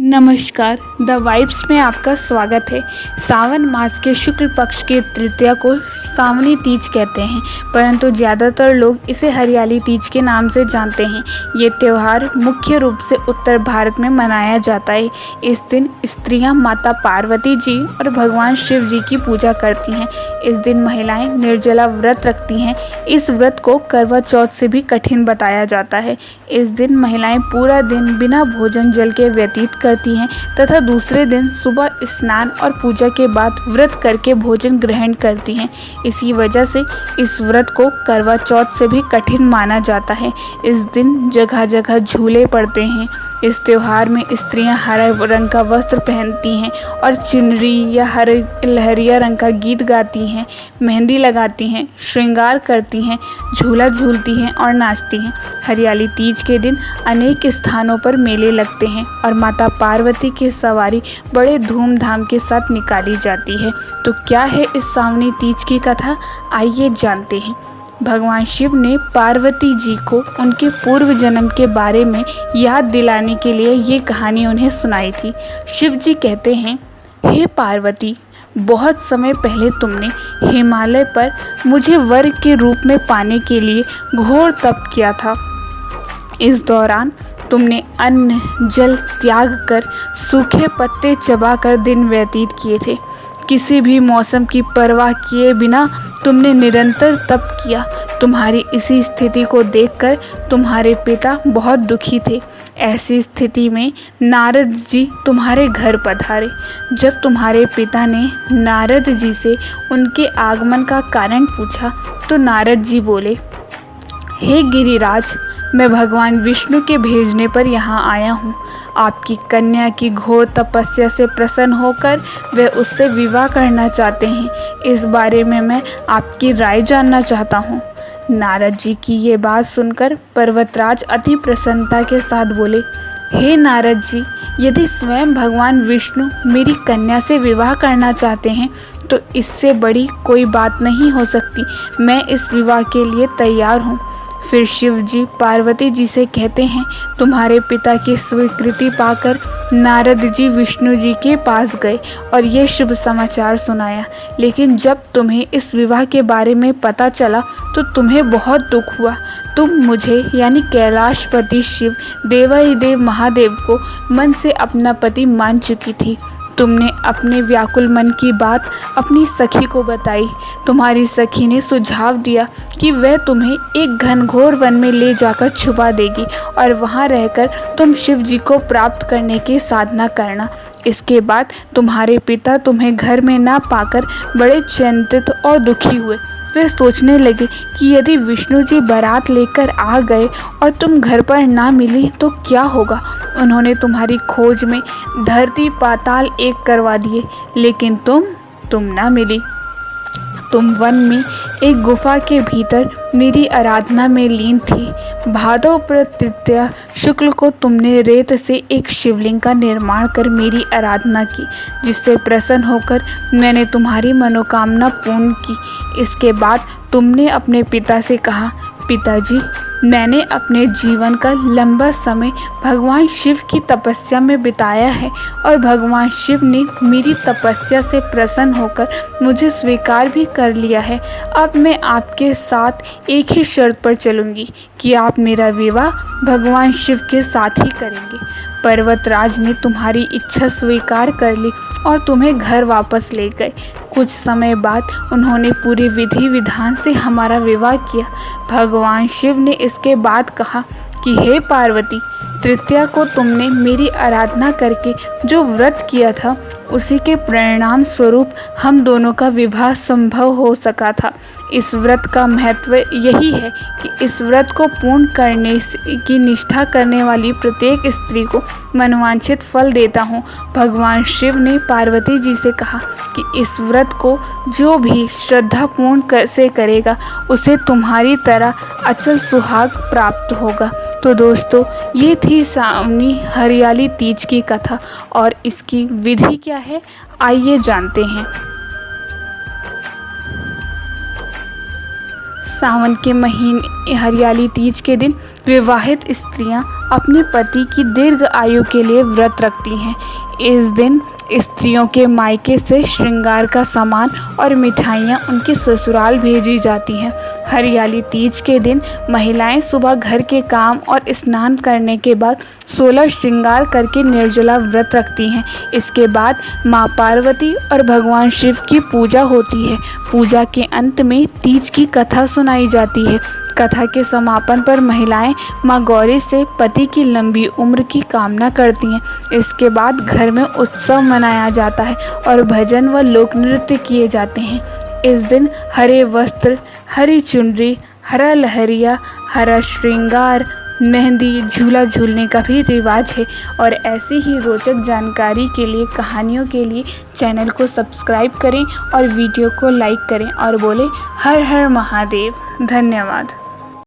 नमस्कार। The vibes में आपका स्वागत है। सावन मास के शुक्ल पक्ष की तृतीया को सावनी तीज कहते हैं, परंतु ज़्यादातर लोग इसे हरियाली तीज के नाम से जानते हैं। ये त्यौहार मुख्य रूप से उत्तर भारत में मनाया जाता है। इस दिन स्त्रियां माता पार्वती जी और भगवान शिव जी की पूजा करती हैं। इस दिन महिलाएं निर्जला व्रत रखती हैं। इस व्रत को करवा चौथ से भी कठिन बताया जाता है। इस दिन महिलाएं पूरा दिन बिना भोजन जल के व्यतीत करती हैं तथा दूसरे दिन सुबह स्नान और पूजा के बाद व्रत करके भोजन ग्रहण करती हैं। इसी वजह से इस व्रत को करवा चौथ से भी कठिन माना जाता है। इस दिन जगह जगह झूले पड़ते हैं। इस त्योहार में स्त्रियां हरे रंग का वस्त्र पहनती हैं और चुनरी या हरे लहरिया रंग का गीत गाती हैं, मेहंदी लगाती हैं, श्रृंगार करती हैं, झूला झूलती हैं और नाचती हैं। हरियाली तीज के दिन अनेक स्थानों पर मेले लगते हैं और माता पार्वती की सवारी बड़े धूमधाम के साथ निकाली जाती है। तो क्या है इस सावनी तीज की कथा, आइए जानते हैं। भगवान शिव ने पार्वती जी को उनके पूर्व जन्म के बारे में याद दिलाने के लिए ये कहानी उन्हें सुनाई थी। शिव जी कहते हैं, हे पार्वती, बहुत समय पहले तुमने हिमालय पर मुझे वर के रूप में पाने के लिए घोर तप किया था। इस दौरान तुमने अन्न जल त्याग कर सूखे पत्ते चबाकर दिन व्यतीत किए थे। किसी भी मौसम की परवाह किए बिना तुमने निरंतर तप किया। तुम्हारी इसी स्थिति को देखकर तुम्हारे पिता बहुत दुखी थे। ऐसी स्थिति में नारद जी तुम्हारे घर पधारे। जब तुम्हारे पिता ने नारद जी से उनके आगमन का कारण पूछा तो नारद जी बोले, हे गिरिराज, मैं भगवान विष्णु के भेजने पर यहाँ आया हूँ। आपकी कन्या की घोर तपस्या से प्रसन्न होकर वे उससे विवाह करना चाहते हैं। इस बारे में मैं आपकी राय जानना चाहता हूँ। नारद जी की ये बात सुनकर पर्वतराज अति प्रसन्नता के साथ बोले, हे नारद जी, यदि स्वयं भगवान विष्णु मेरी कन्या से विवाह करना चाहते हैं तो इससे बड़ी कोई बात नहीं हो सकती। मैं इस विवाह के लिए तैयार हूँ। फिर शिव जी पार्वती जी से कहते हैं, तुम्हारे पिता की स्वीकृति पाकर नारद जी विष्णु जी के पास गए और ये शुभ समाचार सुनाया। लेकिन जब तुम्हें इस विवाह के बारे में पता चला तो तुम्हें बहुत दुख हुआ। तुम मुझे यानी कैलाशपति शिव देवाधिदेव महादेव को मन से अपना पति मान चुकी थी। तुमने अपने व्याकुल मन की बात अपनी सखी को बताई। तुम्हारी सखी ने सुझाव दिया कि वह तुम्हें एक घनघोर वन में ले जाकर छुपा देगी और वहां रहकर तुम शिव जी को प्राप्त करने की साधना करना। इसके बाद तुम्हारे पिता तुम्हें घर में ना पाकर बड़े चिंतित और दुखी हुए। वे सोचने लगे कि यदि विष्णु जी बारात लेकर आ गए और तुम घर पर ना मिली तो क्या होगा। उन्होंने तुम्हारी खोज में धरती पाताल एक करवा दिए, लेकिन तुम ना मिली। तुम वन में एक गुफा के भीतर मेरी आराधना में लीन थी। भादव तृतीया शुक्ल को तुमने रेत से एक शिवलिंग का निर्माण कर मेरी आराधना की, जिससे प्रसन्न होकर मैंने तुम्हारी मनोकामना पूर्ण की। इसके बाद तुमने अपने पिता से कहा, पिताजी, मैंने अपने जीवन का लंबा समय भगवान शिव की तपस्या में बिताया है और भगवान शिव ने मेरी तपस्या से प्रसन्न होकर मुझे स्वीकार भी कर लिया है। अब मैं आपके साथ एक ही शर्त पर चलूँगी कि आप मेरा विवाह भगवान शिव के साथ ही करेंगे। पर्वतराज ने तुम्हारी इच्छा स्वीकार कर ली और तुम्हें घर वापस ले गए। कुछ समय बाद उन्होंने पूरे विधि विधान से हमारा विवाह किया। भगवान शिव ने इसके बाद कहा कि हे पार्वती, तृतीया को तुमने मेरी आराधना करके जो व्रत किया था उसी के परिणाम स्वरूप हम दोनों का विवाह संभव हो सका था। इस व्रत का महत्व यही है कि इस व्रत को पूर्ण करने की निष्ठा करने वाली प्रत्येक स्त्री को मनवांछित फल देता हूँ। भगवान शिव ने पार्वती जी से कहा कि इस व्रत को जो भी श्रद्धापूर्ण से करेगा उसे तुम्हारी तरह अचल सुहाग प्राप्त होगा। तो दोस्तों, ये थी सावनी हरियाली तीज की कथा और इसकी विधि क्या है, आइए जानते हैं। सावन के महीने हरियाली तीज के दिन विवाहित स्त्रियां अपने पति की दीर्घ आयु के लिए व्रत रखती हैं। इस दिन स्त्रियों के मायके से श्रृंगार का सामान और मिठाइयाँ उनके ससुराल भेजी जाती हैं। हरियाली तीज के दिन महिलाएं सुबह घर के काम और स्नान करने के बाद 16 श्रृंगार करके निर्जला व्रत रखती हैं। इसके बाद माँ पार्वती और भगवान शिव की पूजा होती है। पूजा के अंत में तीज की कथा सुनाई जाती है। कथा के समापन पर महिलाएं माँ गौरी से पति की लंबी उम्र की कामना करती हैं। इसके बाद घर में उत्सव मनाया जाता है और भजन व लोक नृत्य किए जाते हैं। इस दिन हरे वस्त्र, हरी चुनरी, हरा लहरिया, हरा श्रृंगार, मेहंदी, झूला झूलने का भी रिवाज है। और ऐसी ही रोचक जानकारी के लिए, कहानियों के लिए चैनल को सब्सक्राइब करें और वीडियो को लाइक करें और बोले हर हर महादेव। धन्यवाद।